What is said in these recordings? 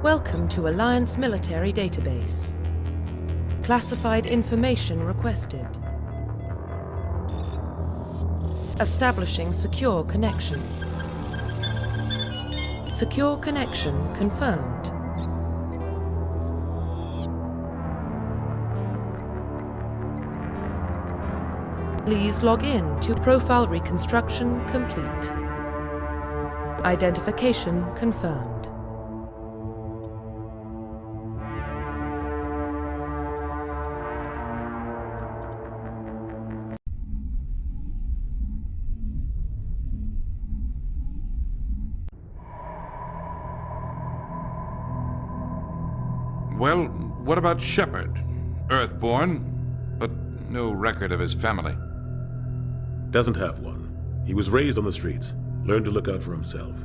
Welcome to Alliance Military Database. Classified information requested. Establishing secure connection. Secure connection confirmed. Please log in to profile reconstruction complete. Identification confirmed. Well, what about Shepard? Earthborn, but no record of his family. Doesn't have one. He was raised on the streets, learned to look out for himself.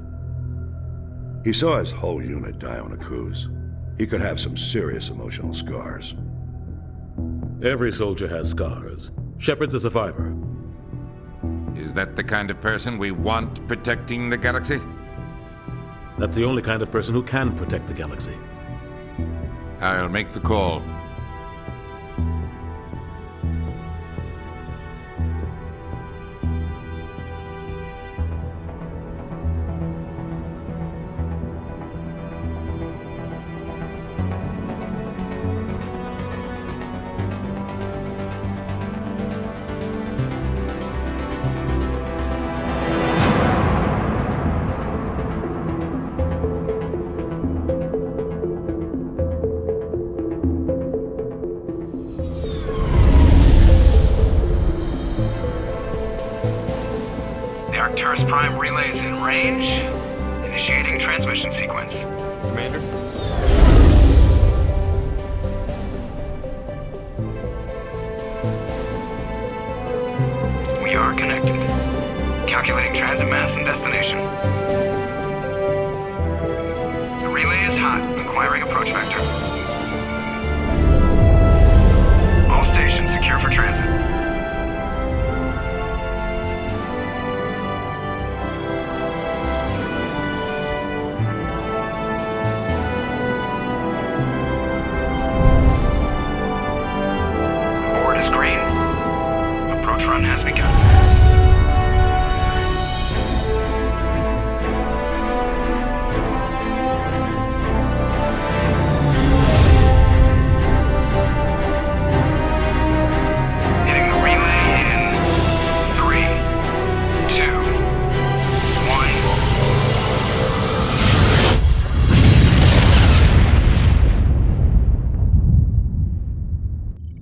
He saw his whole unit die on a cruise. He could have some serious emotional scars. Every soldier has scars. Shepard's a survivor. Is that the kind of person we want protecting the galaxy? That's the only kind of person who can protect the galaxy. I'll make the call. Arcturus Prime relays in range. Initiating transmission sequence. Commander? We are connected. Calculating transit mass and destination. The relay is hot. Acquiring approach vector. All stations secure for transit. Green. Approach run has begun. Hitting the relay in 3, 2,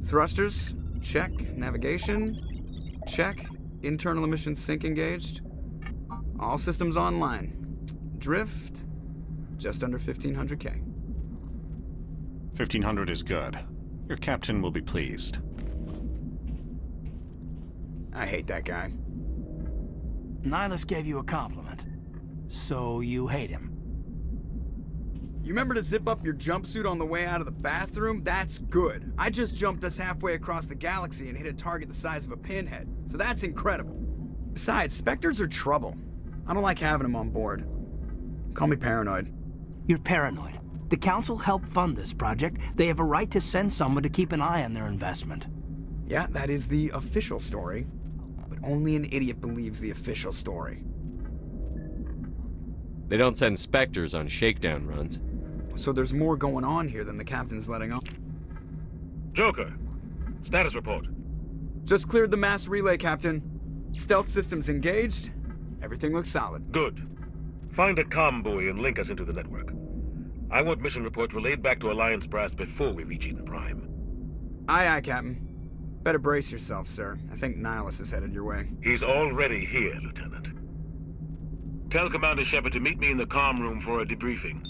1. Thrusters. Check. Navigation. Check. Internal emission sync engaged. All systems online. Drift. Just under 1500K. 1500 is good. Your captain will be pleased. I hate that guy. Nihilus gave you a compliment. So you hate him. You remember to zip up your jumpsuit on the way out of the bathroom? That's good. I just jumped us halfway across the galaxy and hit a target the size of a pinhead. So that's incredible. Besides, Spectres are trouble. I don't like having them on board. Call me paranoid. You're paranoid. The Council helped fund this project. They have a right to send someone to keep an eye on their investment. Yeah, that is the official story. But only an idiot believes the official story. They don't send Spectres on shakedown runs. So there's more going on here than the captain's letting on. Joker, status report. Just cleared the mass relay, Captain. Stealth systems engaged. Everything looks solid. Good. Find a comm buoy and link us into the network. I want mission reports relayed back to Alliance Brass before we reach Eden Prime. Aye, aye, Captain. Better brace yourself, sir. I think Nihilus is headed your way. He's already here, Lieutenant. Tell Commander Shepard to meet me in the comm room for a debriefing.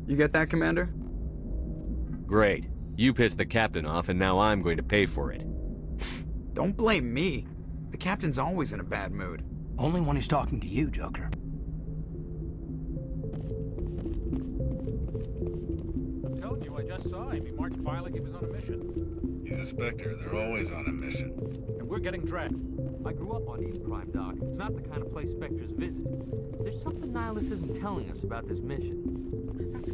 You get that, Commander? Great. You pissed the captain off, and now I'm going to pay for it. Don't blame me. The captain's always in a bad mood. Only when he's talking to you, Joker. I'm telling you, I just saw him. He marched by like he was on a mission. He's a Spectre. They're always on a mission. And we're getting dragged. I grew up on Eden Prime, Doc. It's not the kind of place Spectres visit. There's something Nihilus isn't telling us about this mission. That's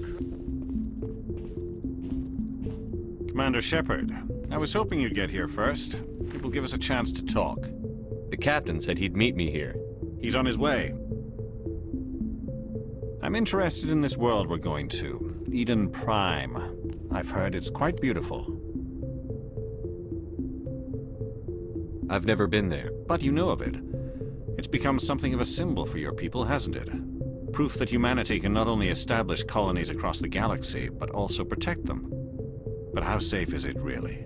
Commander Shepard, I was hoping you'd get here first. It will give us a chance to talk. The captain said he'd meet me here. He's on his way. I'm interested in this world we're going to, Eden Prime. I've heard it's quite beautiful. I've never been there. But you know of it. It's become something of a symbol for your people, hasn't it? Proof that humanity can not only establish colonies across the galaxy, but also protect them. But how safe is it, really?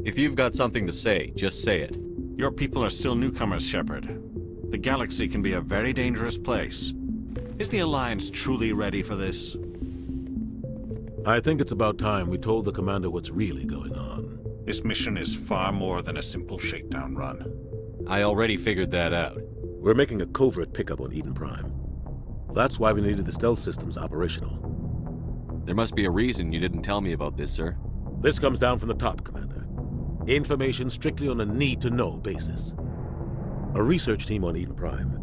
If you've got something to say, just say it. Your people are still newcomers, Shepard. The galaxy can be a very dangerous place. Is the Alliance truly ready for this? I think it's about time we told the Commander what's really going on. This mission is far more than a simple shakedown run. I already figured that out. We're making a covert pickup on Eden Prime. That's why we needed the stealth systems operational. There must be a reason you didn't tell me about this, sir. This comes down from the top, Commander. Information strictly on a need-to-know basis. A research team on Eden Prime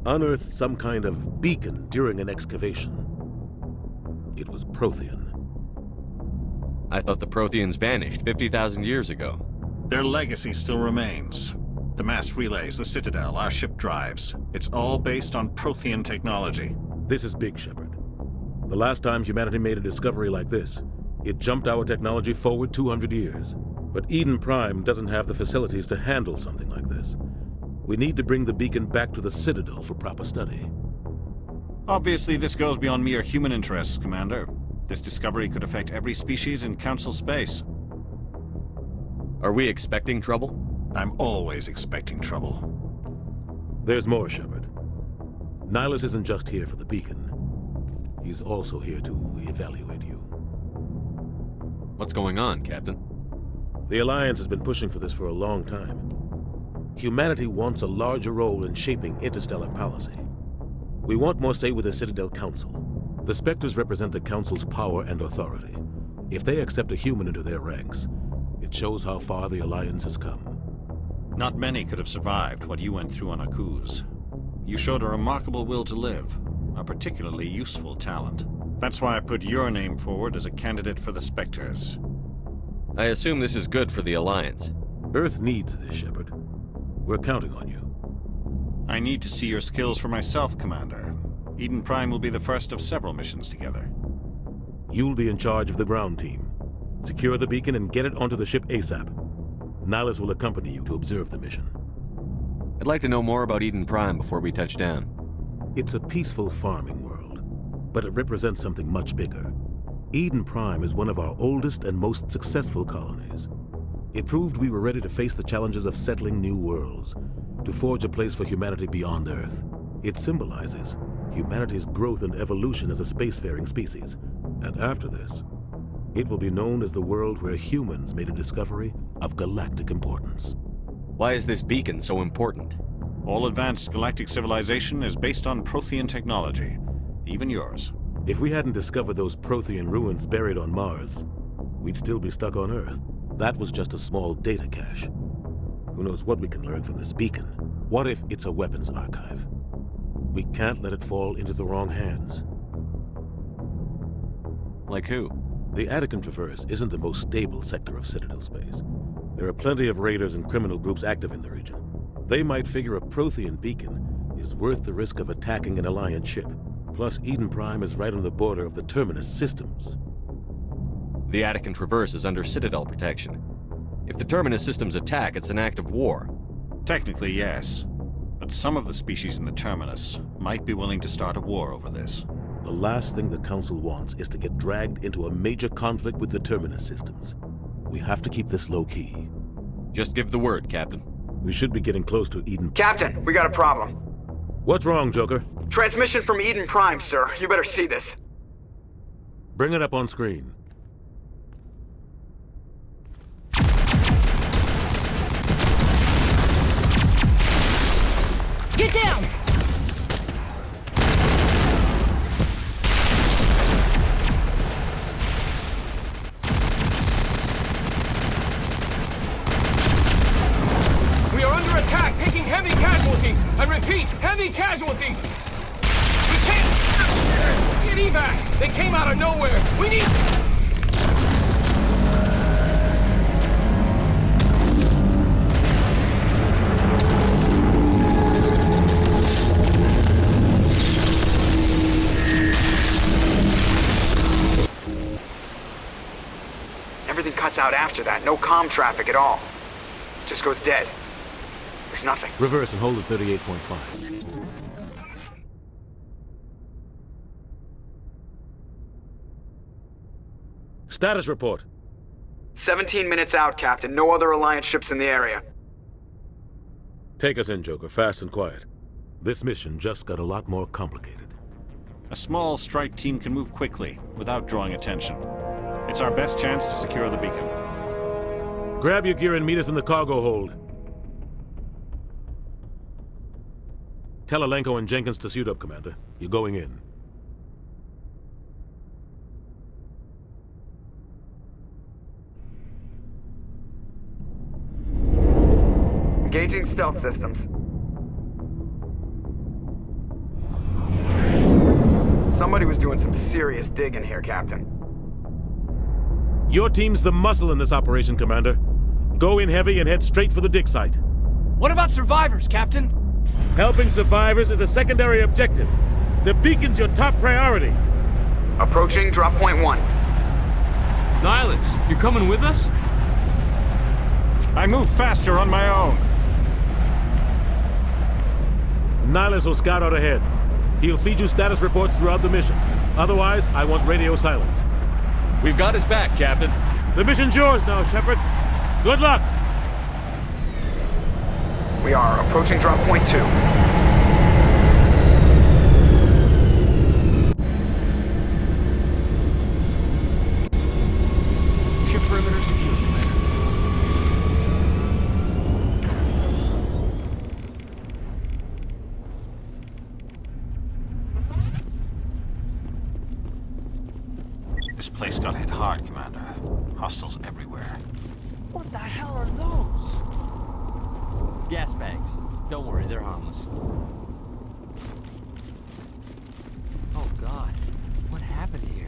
unearthed some kind of beacon during an excavation. It was Prothean. I thought the Protheans vanished 50,000 years ago. Their legacy still remains. The mass relays, the Citadel, our ship drives. It's all based on Prothean technology. This is big, Shepard. The last time humanity made a discovery like this, it jumped our technology forward 200 years. But Eden Prime doesn't have the facilities to handle something like this. We need to bring the beacon back to the Citadel for proper study. Obviously, this goes beyond mere human interests, Commander. This discovery could affect every species in Council space. Are we expecting trouble? I'm always expecting trouble. There's more, Shepard. Nihilus isn't just here for the beacon. He's also here to evaluate you. What's going on, Captain? The Alliance has been pushing for this for a long time. Humanity wants a larger role in shaping interstellar policy. We want more say with the Citadel Council. The Spectres represent the Council's power and authority. If they accept a human into their ranks, it shows how far the Alliance has come. Not many could have survived what you went through on Akuz. You showed a remarkable will to live, a particularly useful talent. That's why I put your name forward as a candidate for the Spectres. I assume this is good for the Alliance. Earth needs this, Shepard. We're counting on you. I need to see your skills for myself, Commander. Eden Prime will be the first of several missions together. You'll be in charge of the ground team. Secure the beacon and get it onto the ship ASAP. Nihilus will accompany you to observe the mission. I'd like to know more about Eden Prime before we touch down. It's a peaceful farming world, but it represents something much bigger. Eden Prime is one of our oldest and most successful colonies. It proved we were ready to face the challenges of settling new worlds, to forge a place for humanity beyond Earth. It symbolizes humanity's growth and evolution as a spacefaring species. And after this, it will be known as the world where humans made a discovery of galactic importance. Why is this beacon so important? All advanced galactic civilization is based on Prothean technology, even yours. If we hadn't discovered those Prothean ruins buried on Mars, we'd still be stuck on Earth. That was just a small data cache. Who knows what we can learn from this beacon? What if it's a weapons archive? We can't let it fall into the wrong hands. Like who? The Attican Traverse isn't the most stable sector of Citadel space. There are plenty of raiders and criminal groups active in the region. They might figure a Prothean beacon is worth the risk of attacking an Alliance ship. Plus, Eden Prime is right on the border of the Terminus systems. The Attican Traverse is under Citadel protection. If the Terminus systems attack, it's an act of war. Technically, yes. But some of the species in the Terminus might be willing to start a war over this. The last thing the Council wants is to get dragged into a major conflict with the Terminus systems. We have to keep this low-key. Just give the word, Captain. We should be getting close to Eden... Captain, we got a problem. What's wrong, Joker? Transmission from Eden Prime, sir. You better see this. Bring it up on screen. Get down! I repeat, heavy casualties! We can't... Get evac! They came out of nowhere! We need... Everything cuts out after that. No comm traffic at all. Just goes dead. There's nothing. Reverse and hold at 38.5. Status report. 17 minutes out, Captain. No other Alliance ships in the area. Take us in, Joker, fast and quiet. This mission just got a lot more complicated. A small strike team can move quickly, without drawing attention. It's our best chance to secure the beacon. Grab your gear and meet us in the cargo hold. Tell Alenko and Jenkins to suit up, Commander. You're going in. Engaging stealth systems. Somebody was doing some serious digging here, Captain. Your team's the muscle in this operation, Commander. Go in heavy and head straight for the dig site. What about survivors, Captain? Helping survivors is a secondary objective. The beacon's your top priority. Approaching drop point 1. Nihilus, you coming with us? I move faster on my own. Nihilus will scout out ahead. He'll feed you status reports throughout the mission. Otherwise, I want radio silence. We've got his back, Captain. The mission's yours now, Shepard. Good luck! We are approaching drop point 2. Ship perimeter secure, Commander. This place got hit hard, Commander. Hostiles everywhere. What the hell are those? Gas bags. Don't worry, they're harmless. Oh God, what happened here?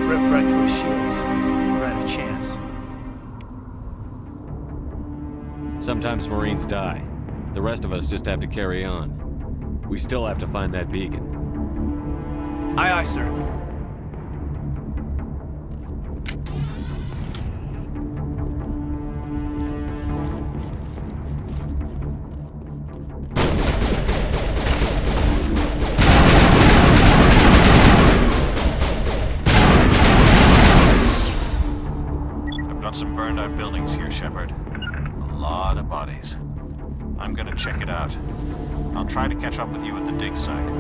Rip right through his shields. We're out of chance. Sometimes Marines die. The rest of us just have to carry on. We still have to find that beacon. Aye, aye, sir. Some burned out buildings here, Shepard. A lot of bodies. I'm gonna check it out. I'll try to catch up with you at the dig site.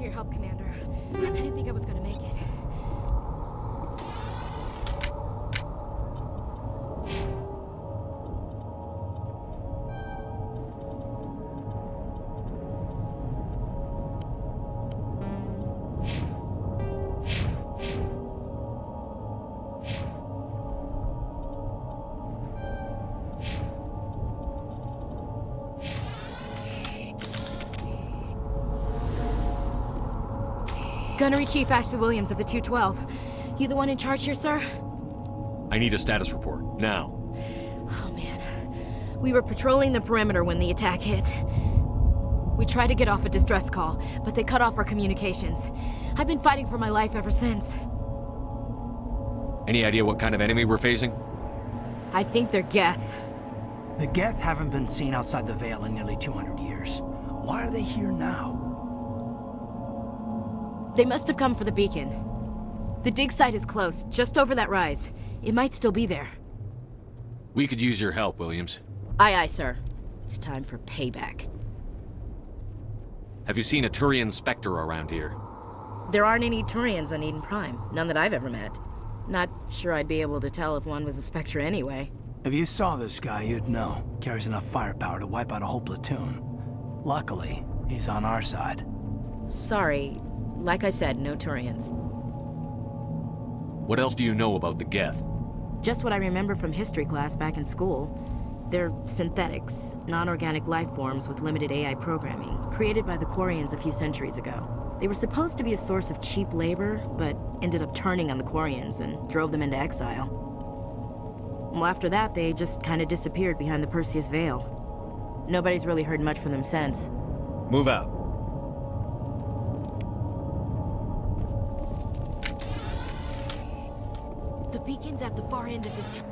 your help, Commander. I didn't think I was gonna make it. Gunnery Chief Ashley Williams of the 212. You the one in charge here, sir? I need a status report, now. Oh, man. We were patrolling the perimeter when the attack hit. We tried to get off a distress call, but they cut off our communications. I've been fighting for my life ever since. Any idea what kind of enemy we're facing? I think they're Geth. The Geth haven't been seen outside the Veil in nearly 200 years. Why are they here now? They must have come for the beacon. The dig site is close, just over that rise. It might still be there. We could use your help, Williams. Aye, aye, sir. It's time for payback. Have you seen a Turian Spectre around here? There aren't any Turians on Eden Prime. None that I've ever met. Not sure I'd be able to tell if one was a Spectre anyway. If you saw this guy, you'd know. Carries enough firepower to wipe out a whole platoon. Luckily, he's on our side. Sorry. Like I said, no Turians. What else do you know about the Geth? Just what I remember from history class back in school. They're synthetics, non-organic life forms with limited AI programming, created by the Quarians a few centuries ago. They were supposed to be a source of cheap labor, but ended up turning on the Quarians and drove them into exile. Well, after that, they just kind of disappeared behind the Perseus Veil. Nobody's really heard much from them since. Move out. The beacon's at the far end of this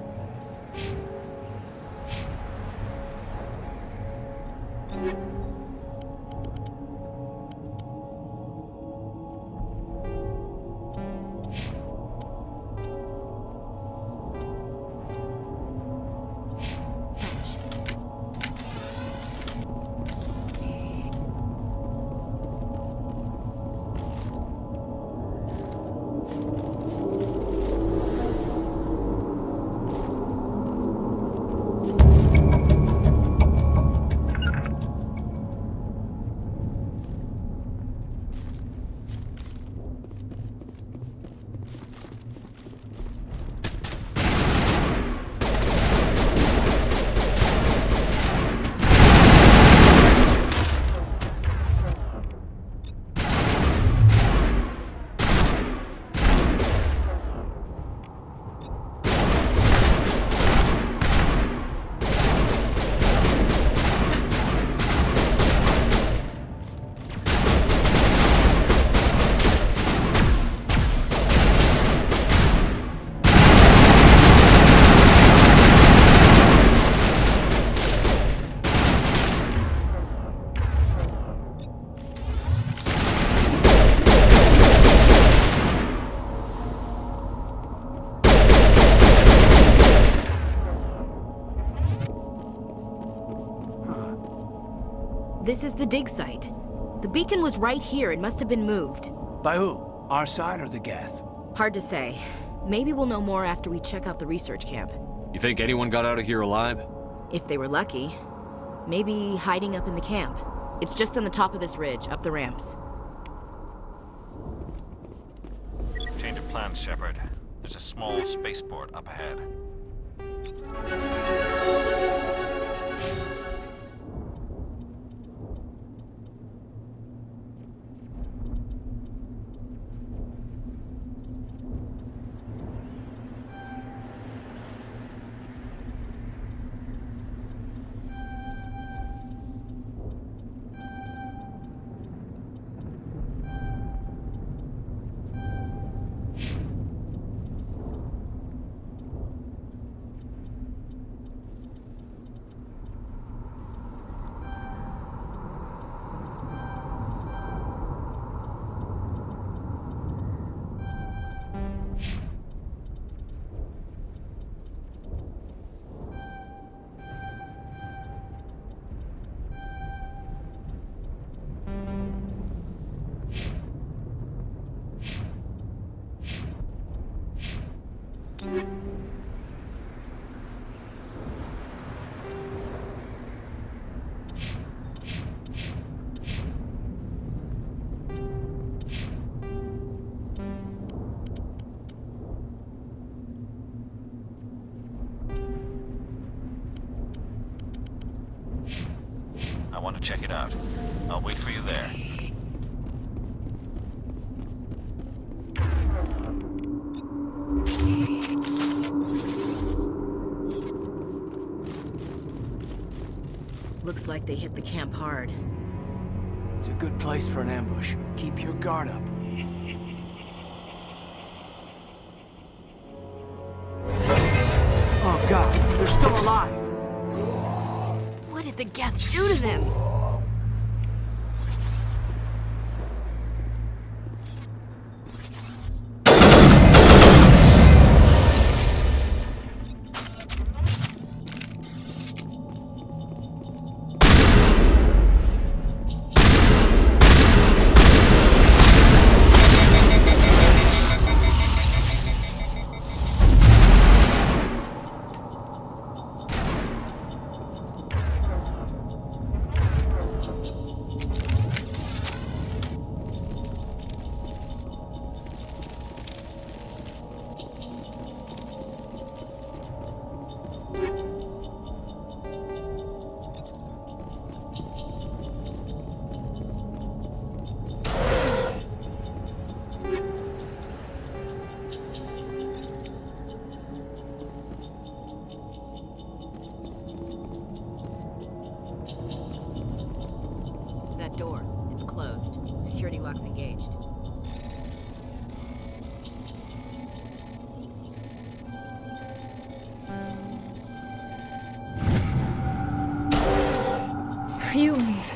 This is the dig site. The beacon was right here. It must have been moved. By who? Our side or the Geth? Hard to say. Maybe we'll know more after we check out the research camp. You think anyone got out of here alive? If they were lucky. Maybe hiding up in the camp. It's just on the top of this ridge, up the ramps. Change of plans, Shepard. There's a small spaceport up ahead. I want to check it out. I'll wait for you there. Looks like they hit the camp hard. It's a good place for an ambush. Keep your guard up. Oh God, they're still alive. What did the Geth do to them? That door, it's closed. Security lock's engaged. Humans.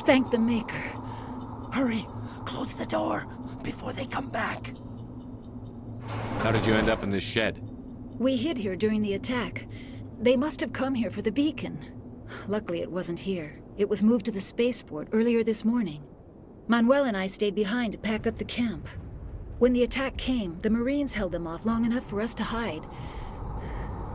Thank the Maker. Hurry! Close the door before they come back. How did you end up in this shed? We hid here during the attack. They must have come here for the beacon. Luckily, it wasn't here. It was moved to the spaceport earlier this morning. Manuel and I stayed behind to pack up the camp. When the attack came, the Marines held them off long enough for us to hide.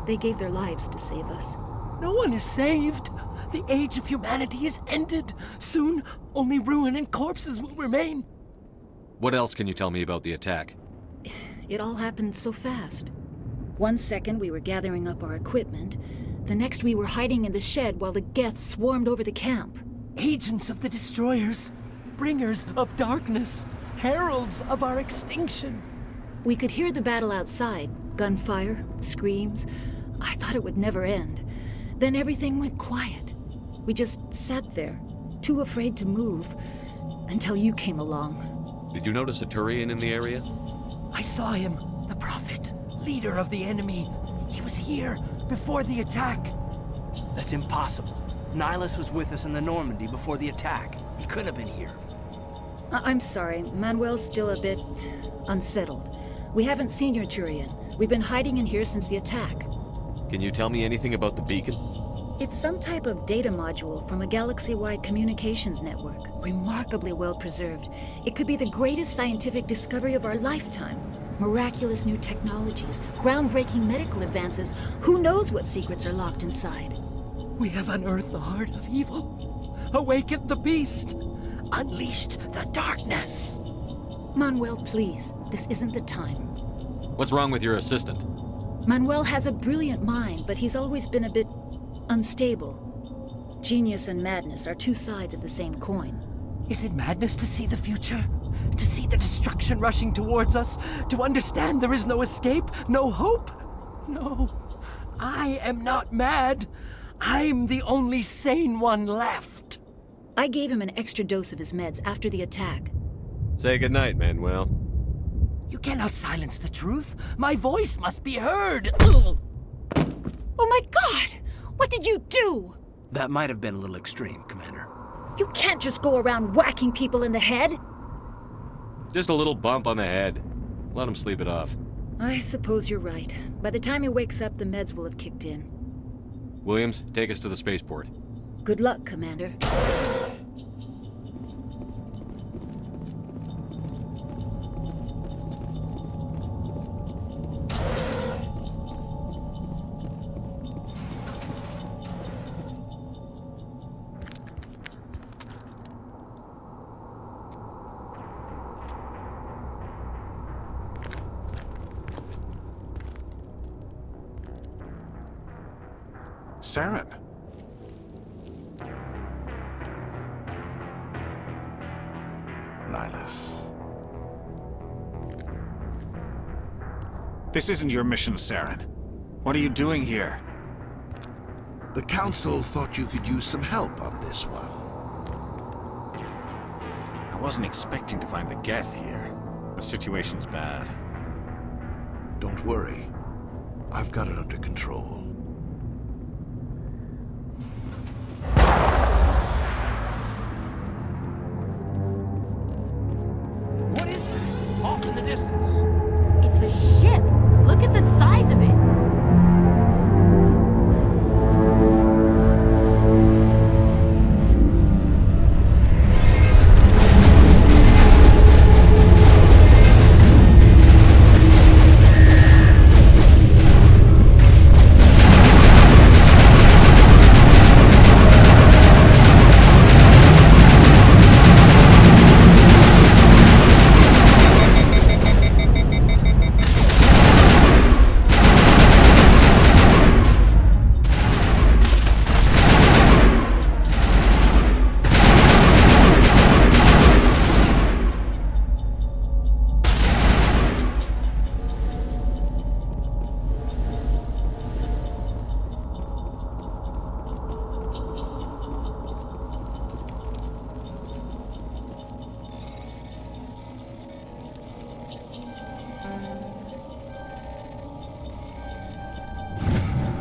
They gave their lives to save us. No one is saved. The age of humanity is ended. Soon, only ruin and corpses will remain. What else can you tell me about the attack? It all happened so fast. 1 second we were gathering up our equipment. The next we were hiding in the shed while the Geth swarmed over the camp. Agents of the Destroyers. Bringers of darkness. Heralds of our extinction. We could hear the battle outside. Gunfire, screams. I thought it would never end. Then everything went quiet. We just sat there, too afraid to move, until you came along. Did you notice a Turian in the area? I saw him, the Prophet, leader of the enemy. He was here before the attack. That's impossible. Nihilus was with us in the Normandy before the attack. He couldn't have been here. I'm sorry, Manuel's still a bit unsettled. We haven't seen your Turian. We've been hiding in here since the attack. Can you tell me anything about the beacon? It's some type of data module from a galaxy-wide communications network, remarkably well preserved. It could be the greatest scientific discovery of our lifetime. Miraculous new technologies, groundbreaking medical advances. Who knows what secrets are locked inside? We have unearthed the heart of evil, awakened the beast, unleashed the darkness. Manuel, please, this isn't the time. What's wrong with your assistant? Manuel has a brilliant mind, but he's always been a bit unstable. Genius and madness are two sides of the same coin. Is it madness to see the future? To see the destruction rushing towards us? To understand there is no escape? No hope? No. I am not mad. I'm the only sane one left. I gave him an extra dose of his meds after the attack. Say goodnight, Manuel. You cannot silence the truth. My voice must be heard. Oh my God! What did you do? That might have been a little extreme, Commander. You can't just go around whacking people in the head. Just a little bump on the head. Let him sleep it off. I suppose you're right. By the time he wakes up, the meds will have kicked in. Williams, take us to the spaceport. Good luck, Commander. Saren. Nihilus. This isn't your mission, Saren. What are you doing here? The Council thought you could use some help on this one. I wasn't expecting to find the Geth here. The situation's bad. Don't worry. I've got it under control. What is that? Off in the distance. It's a ship. Look at the size of it.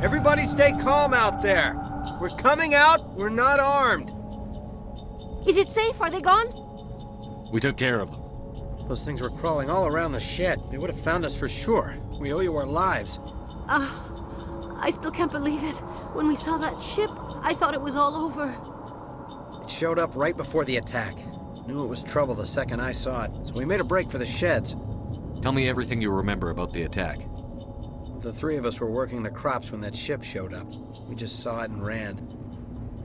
Everybody stay calm out there. We're coming out, we're not armed. Is it safe? Are they gone? We took care of them. Those things were crawling all around the shed. They would have found us for sure. We owe you our lives. I still can't believe it. When we saw that ship, I thought it was all over. It showed up right before the attack. Knew it was trouble the second I saw it, so we made a break for the sheds. Tell me everything you remember about the attack. The three of us were working the crops when that ship showed up. We just saw it and ran.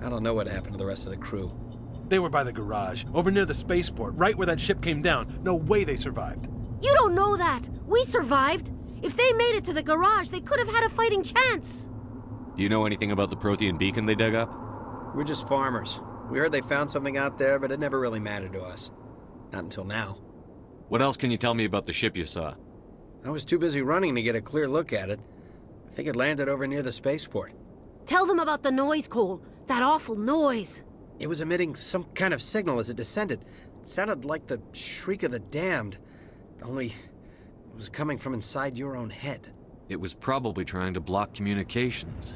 I don't know what happened to the rest of the crew. They were by the garage, over near the spaceport, right where that ship came down. No way they survived. You don't know that. We survived. If they made it to the garage, they could have had a fighting chance. Do you know anything about the Prothean beacon they dug up? We're just farmers. We heard they found something out there, but it never really mattered to us. Not until now. What else can you tell me about the ship you saw? I was too busy running to get a clear look at it. I think it landed over near the spaceport. Tell them about the noise, Cole. That awful noise. It was emitting some kind of signal as it descended. It sounded like the shriek of the damned. Only it was coming from inside your own head. It was probably trying to block communications.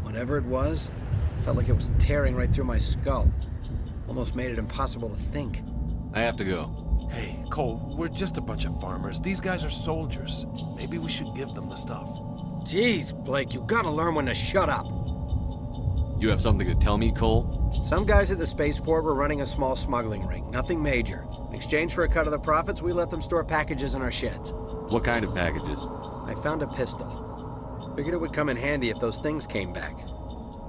Whatever it was, felt like it was tearing right through my skull. Almost made it impossible to think. I have to go. Hey, Cole, we're just a bunch of farmers. These guys are soldiers. Maybe we should give them the stuff. Jeez, Blake, you gotta learn when to shut up. You have something to tell me, Cole? Some guys at the spaceport were running a small smuggling ring, nothing major. In exchange for a cut of the profits, we let them store packages in our sheds. What kind of packages? I found a pistol. Figured it would come in handy if those things came back.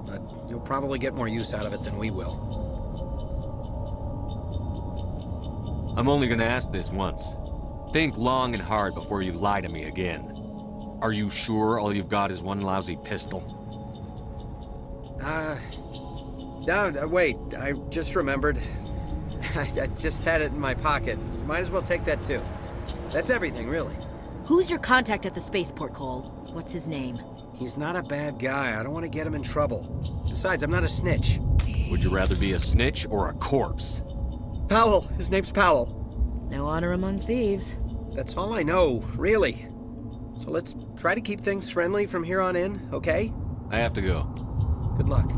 But you'll probably get more use out of it than we will. I'm only gonna ask this once. Think long and hard before you lie to me again. Are you sure all you've got is one lousy pistol? No, wait, I just remembered. I just had it in my pocket. Might as well take that too. That's everything, really. Who's your contact at the spaceport, Cole? What's his name? He's not a bad guy. I don't want to get him in trouble. Besides, I'm not a snitch. Would you rather be a snitch or a corpse? Powell. His name's Powell. No honor among thieves. That's all I know, really. So let's try to keep things friendly from here on in, okay? I have to go. Good luck.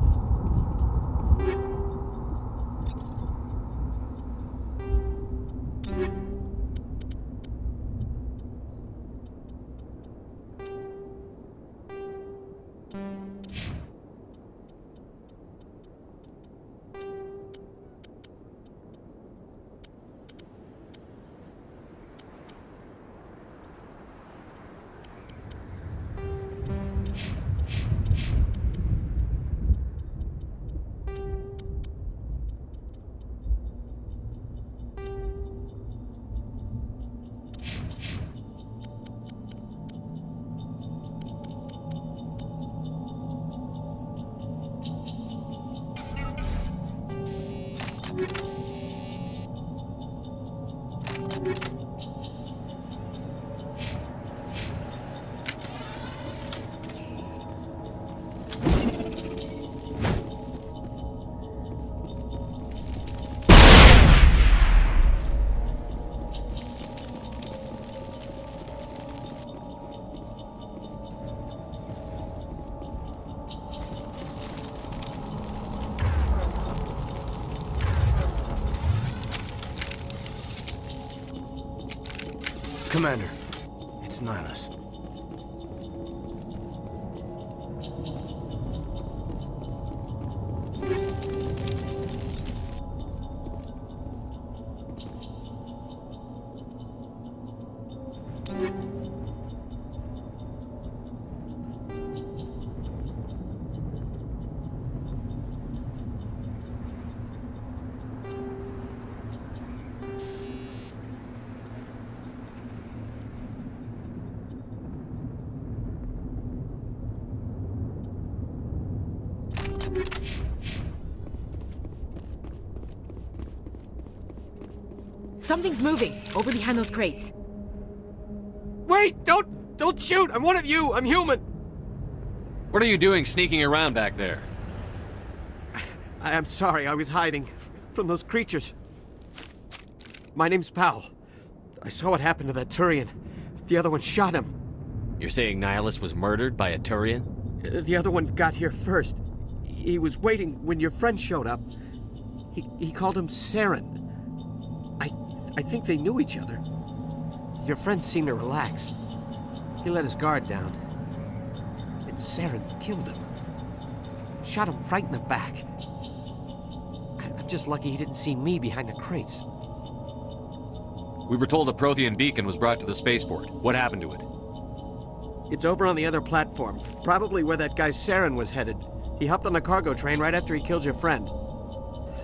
Commander, it's Nihilus. Something's moving over behind those crates. Wait! Don't shoot! I'm one of you! I'm human! What are you doing sneaking around back there? I'm sorry, I was hiding from those creatures. My name's Powell. I saw what happened to that Turian. The other one shot him. You're saying Nihilus was murdered by a Turian? The other one got here first. He was waiting when your friend showed up. He called him Saren. I think they knew each other. Your friend seemed to relax. He let his guard down. And Saren killed him. Shot him right in the back. I'm just lucky he didn't see me behind the crates. We were told a Prothean beacon was brought to the spaceport. What happened to it? It's over on the other platform. Probably where that guy Saren was headed. He hopped on the cargo train right after he killed your friend.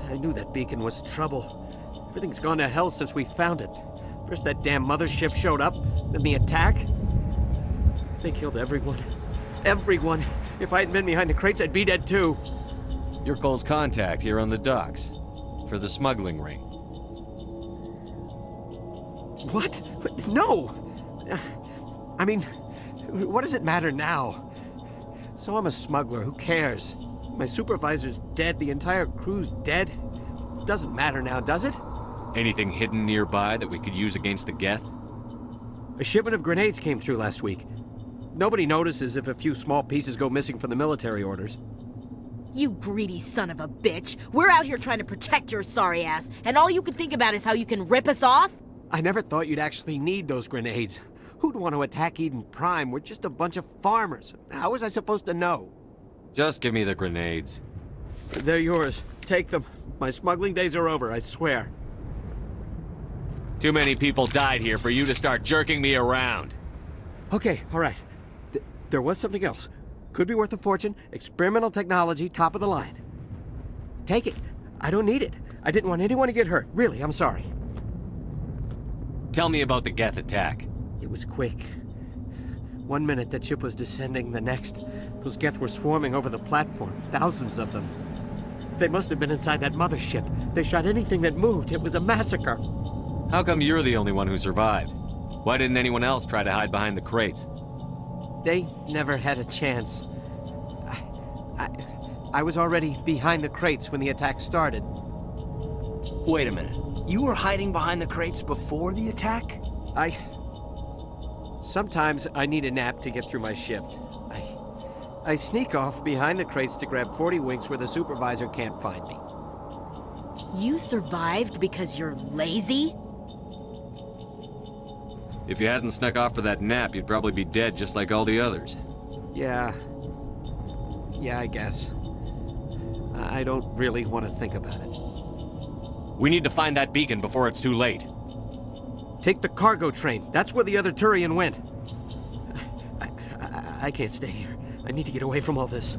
I knew that beacon was trouble. Everything's gone to hell since we found it. First that damn mothership showed up, then the attack. They killed everyone. Everyone. If I hadn't been behind the crates, I'd be dead too. You're Cole's contact here on the docks. For the smuggling ring. What? No! I mean, what does it matter now? So I'm a smuggler, who cares? My supervisor's dead, the entire crew's dead. Doesn't matter now, does it? Anything hidden nearby that we could use against the Geth? A shipment of grenades came through last week. Nobody notices if a few small pieces go missing from the military orders. You greedy son of a bitch! We're out here trying to protect your sorry ass, and all you can think about is how you can rip us off? I never thought you'd actually need those grenades. Who'd want to attack Eden Prime? We're just a bunch of farmers. How was I supposed to know? Just give me the grenades. They're yours. Take them. My smuggling days are over, I swear. Too many people died here for you to start jerking me around. Okay, all right. There was something else. Could be worth a fortune. Experimental technology, top of the line. Take it. I don't need it. I didn't want anyone to get hurt. Really, I'm sorry. Tell me about the Geth attack. It was quick. 1 minute that ship was descending, the next, those Geth were swarming over the platform. Thousands of them. They must have been inside that mothership. They shot anything that moved. It was a massacre. How come you're the only one who survived? Why didn't anyone else try to hide behind the crates? They never had a chance. I was already behind the crates when the attack started. Wait a minute. You were hiding behind the crates before the attack? Sometimes I need a nap to get through my shift. I sneak off behind the crates to grab 40 winks where the supervisor can't find me. You survived because you're lazy? If you hadn't snuck off for that nap, you'd probably be dead just like all the others. Yeah, I guess. I don't really want to think about it. We need to find that beacon before it's too late. Take the cargo train. That's where the other Turian went. I can't stay here. I need to get away from all this.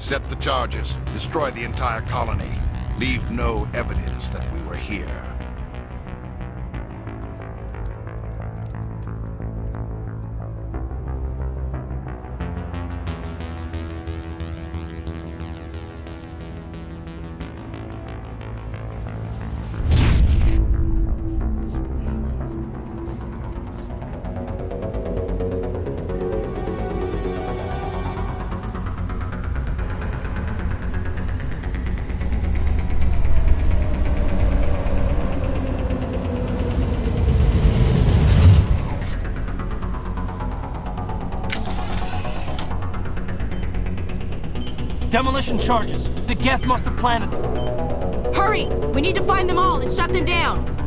Set the charges. Destroy the entire colony. Leave no evidence that we were here. Demolition charges. The Geth must have planted them. Hurry! We need to find them all and shut them down!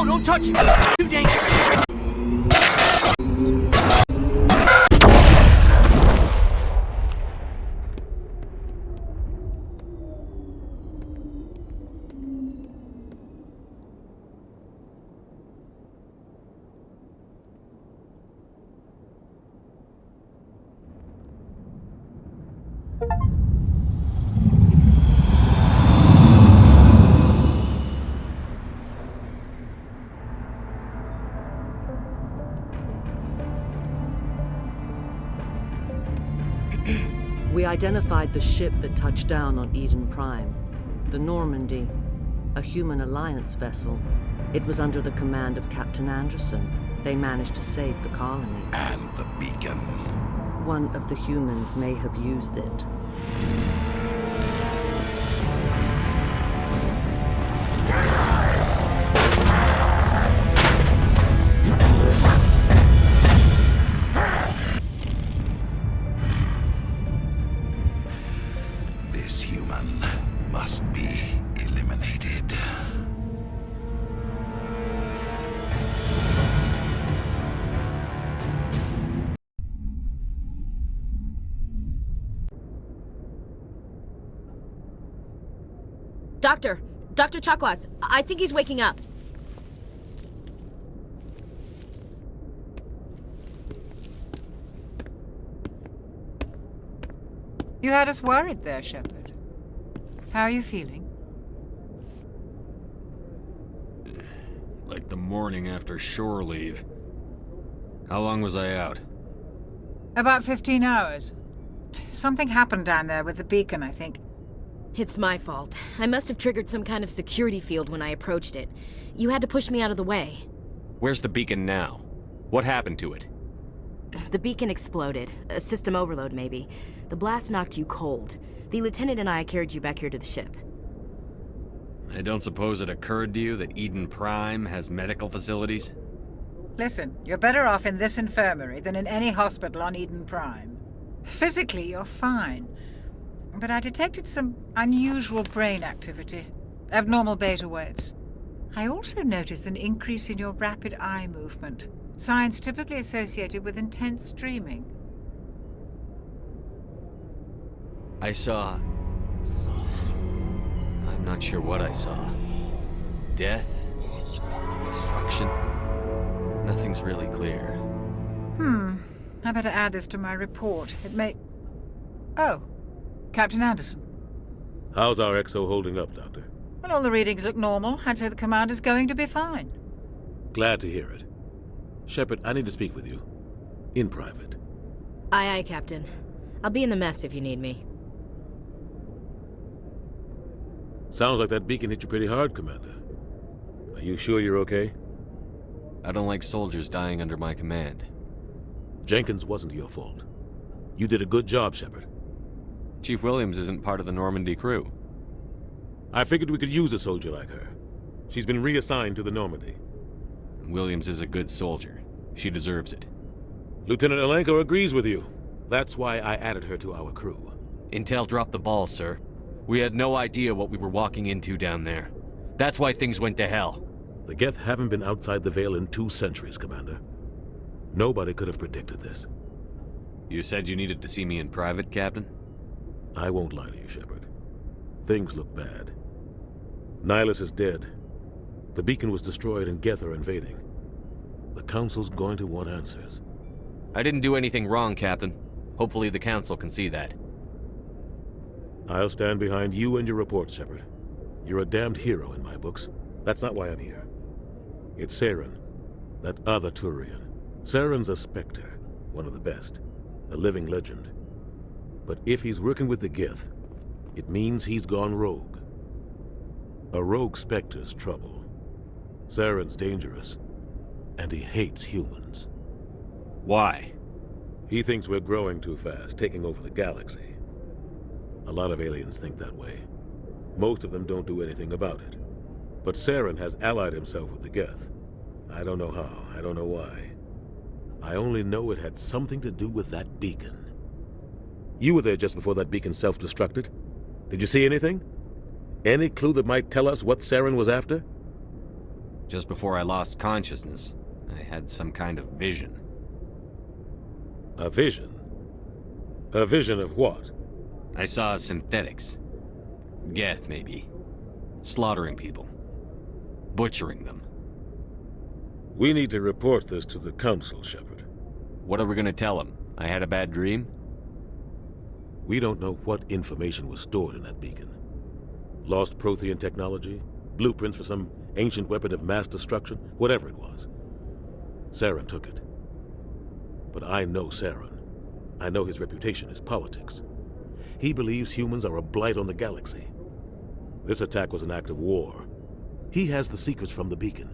No, don't touch it! Too dangerous! We identified the ship that touched down on Eden Prime. The Normandy, a human alliance vessel. It was under the command of Captain Anderson. They managed to save the colony. And the beacon. One of the humans may have used it. This human must be eliminated. Dr. Chakwas, I think he's waking up. You had us worried there, Shepard. How are you feeling? Like the morning after shore leave. How long was I out? About 15 hours. Something happened down there with the beacon, I think. It's my fault. I must have triggered some kind of security field when I approached it. You had to push me out of the way. Where's the beacon now? What happened to it? The beacon exploded. A system overload, maybe. The blast knocked you cold. The lieutenant and I carried you back here to the ship. I don't suppose it occurred to you that Eden Prime has medical facilities? Listen, you're better off in this infirmary than in any hospital on Eden Prime. Physically, you're fine. But I detected some unusual brain activity. Abnormal beta waves. I also noticed an increase in your rapid eye movement. Signs typically associated with intense dreaming. I saw... I'm not sure what I saw. Death? Destruction? Nothing's really clear. I better add this to my report. It may... Oh, Captain Anderson. How's our XO holding up, Doctor? Well, all the readings look normal. I'd say the commander's going to be fine. Glad to hear it. Shepard, I need to speak with you. In private. Aye, aye, Captain. I'll be in the mess if you need me. Sounds like that beacon hit you pretty hard, Commander. Are you sure you're okay? I don't like soldiers dying under my command. Jenkins wasn't your fault. You did a good job, Shepard. Chief Williams isn't part of the Normandy crew. I figured we could use a soldier like her. She's been reassigned to the Normandy. Williams is a good soldier. She deserves it. Lieutenant Alenko agrees with you. That's why I added her to our crew. Intel dropped the ball, sir. We had no idea what we were walking into down there. That's why things went to hell. The Geth haven't been outside the Veil in 2 centuries, Commander. Nobody could have predicted this. You said you needed to see me in private, Captain? I won't lie to you, Shepard. Things look bad. Nihilus is dead. The beacon was destroyed and Geth are invading. The Council's going to want answers. I didn't do anything wrong, Captain. Hopefully the Council can see that. I'll stand behind you and your report, Shepard. You're a damned hero in my books. That's not why I'm here. It's Saren, that other Turian. Saren's a Spectre, one of the best, a living legend. But if he's working with the Geth, it means he's gone rogue. A rogue Spectre's trouble. Saren's dangerous, and he hates humans. Why? He thinks we're growing too fast, taking over the galaxy. A lot of aliens think that way. Most of them don't do anything about it. But Saren has allied himself with the Geth. I don't know how, I don't know why. I only know it had something to do with that beacon. You were there just before that beacon self-destructed. Did you see anything? Any clue that might tell us what Saren was after? Just before I lost consciousness, I had some kind of vision. A vision? A vision of what? I saw synthetics. Geth, maybe. Slaughtering people. Butchering them. We need to report this to the Council, Shepard. What are we gonna tell them? I had a bad dream? We don't know what information was stored in that beacon. Lost Prothean technology? Blueprints for some ancient weapon of mass destruction? Whatever it was. Saren took it. But I know Saren. I know his reputation is politics. He believes humans are a blight on the galaxy. This attack was an act of war. He has the secrets from the beacon.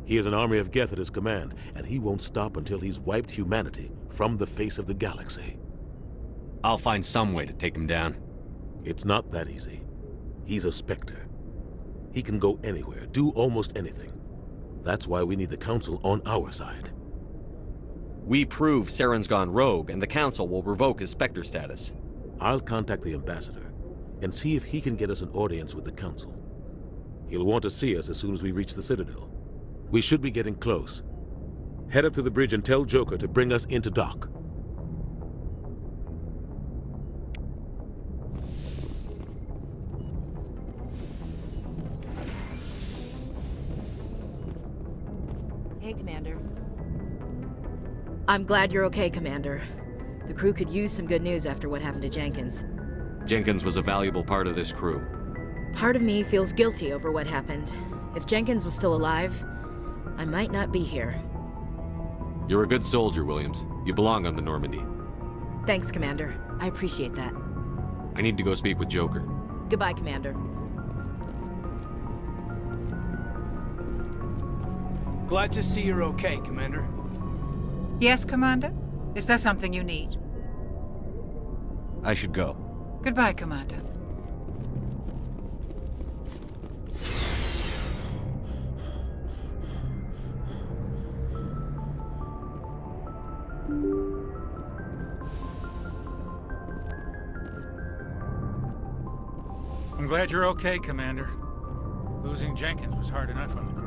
He has an army of Geth at his command, and he won't stop until he's wiped humanity from the face of the galaxy. I'll find some way to take him down. It's not that easy. He's a Spectre. He can go anywhere, do almost anything. That's why we need the Council on our side. We prove Saren's gone rogue, and the Council will revoke his Spectre status. I'll contact the Ambassador and see if he can get us an audience with the Council. He'll want to see us as soon as we reach the Citadel. We should be getting close. Head up to the bridge and tell Joker to bring us into dock. Hey, Commander. I'm glad you're okay, Commander. The crew could use some good news after what happened to Jenkins. Jenkins was a valuable part of this crew. Part of me feels guilty over what happened. If Jenkins was still alive, I might not be here. You're a good soldier, Williams. You belong on the Normandy. Thanks, Commander. I appreciate that. I need to go speak with Joker. Goodbye, Commander. Glad to see you're okay, Commander. Yes, Commander? Is there something you need? I should go. Goodbye, Commander. I'm glad you're okay, Commander. Losing Jenkins was hard enough on the crew.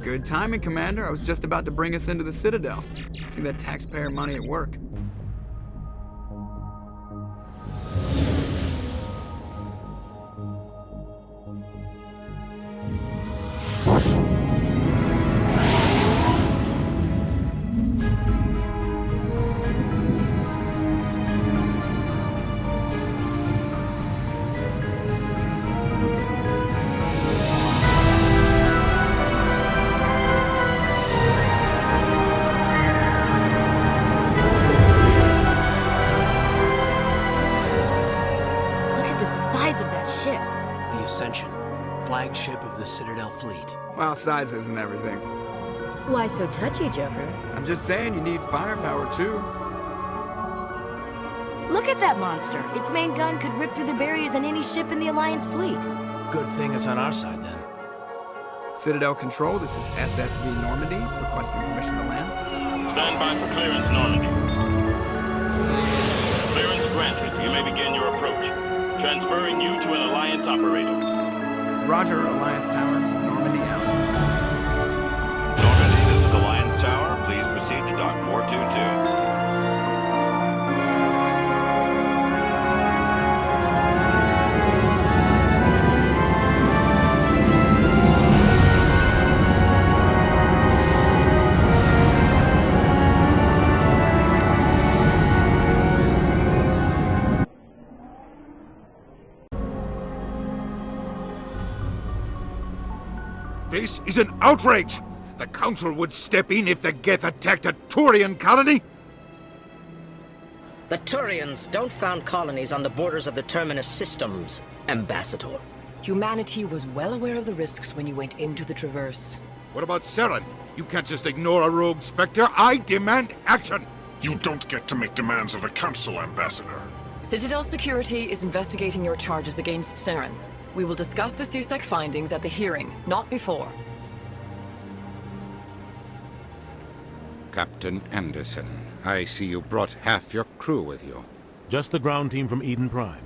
Good timing, Commander. I was just about to bring us into the Citadel. See that taxpayer money at work. Flagship of the Citadel fleet. Well, size isn't everything. Why so touchy, Joker? I'm just saying you need firepower, too. Look at that monster. Its main gun could rip through the barriers in any ship in the Alliance fleet. Good thing it's on our side, then. Citadel Control, this is SSV Normandy, requesting permission to land. Stand by for clearance, Normandy. Clearance granted. You may begin your approach. Transferring you to an Alliance operator. Roger, Alliance Tower. Normandy out. Normandy, this is Alliance Tower. Please proceed to Dock 422. This is an outrage! The Council would step in if the Geth attacked a Turian colony? The Turians don't found colonies on the borders of the Terminus systems, Ambassador. Humanity was well aware of the risks when you went into the Traverse. What about Saren? You can't just ignore a rogue Spectre. I demand action! You don't get to make demands of the Council, Ambassador. Citadel Security is investigating your charges against Saren. We will discuss the CSEC findings at the hearing, not before. Captain Anderson, I see you brought half your crew with you. Just the ground team from Eden Prime.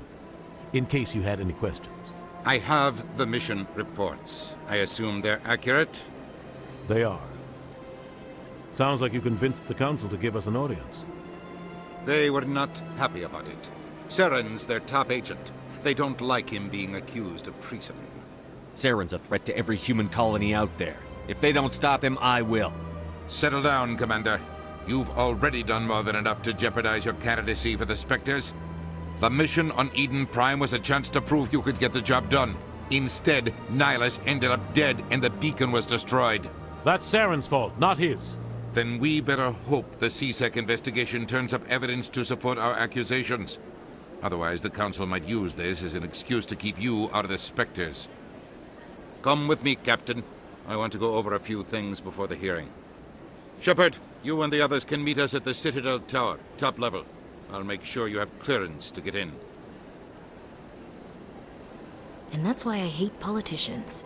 in case you had any questions. I have the mission reports. I assume they're accurate? They are. Sounds like you convinced the Council to give us an audience. They were not happy about it. Saren's their top agent. They don't like him being accused of treason. Saren's a threat to every human colony out there. If they don't stop him, I will. Settle down, Commander. You've already done more than enough to jeopardize your candidacy for the Spectres. The mission on Eden Prime was a chance to prove you could get the job done. Instead, Nihilus ended up dead and the beacon was destroyed. That's Saren's fault, not his. Then we better hope the C-Sec investigation turns up evidence to support our accusations. Otherwise, the Council might use this as an excuse to keep you out of the Spectres. Come with me, Captain. I want to go over a few things before the hearing. Shepard, you and the others can meet us at the Citadel Tower, top level. I'll make sure you have clearance to get in. And that's why I hate politicians.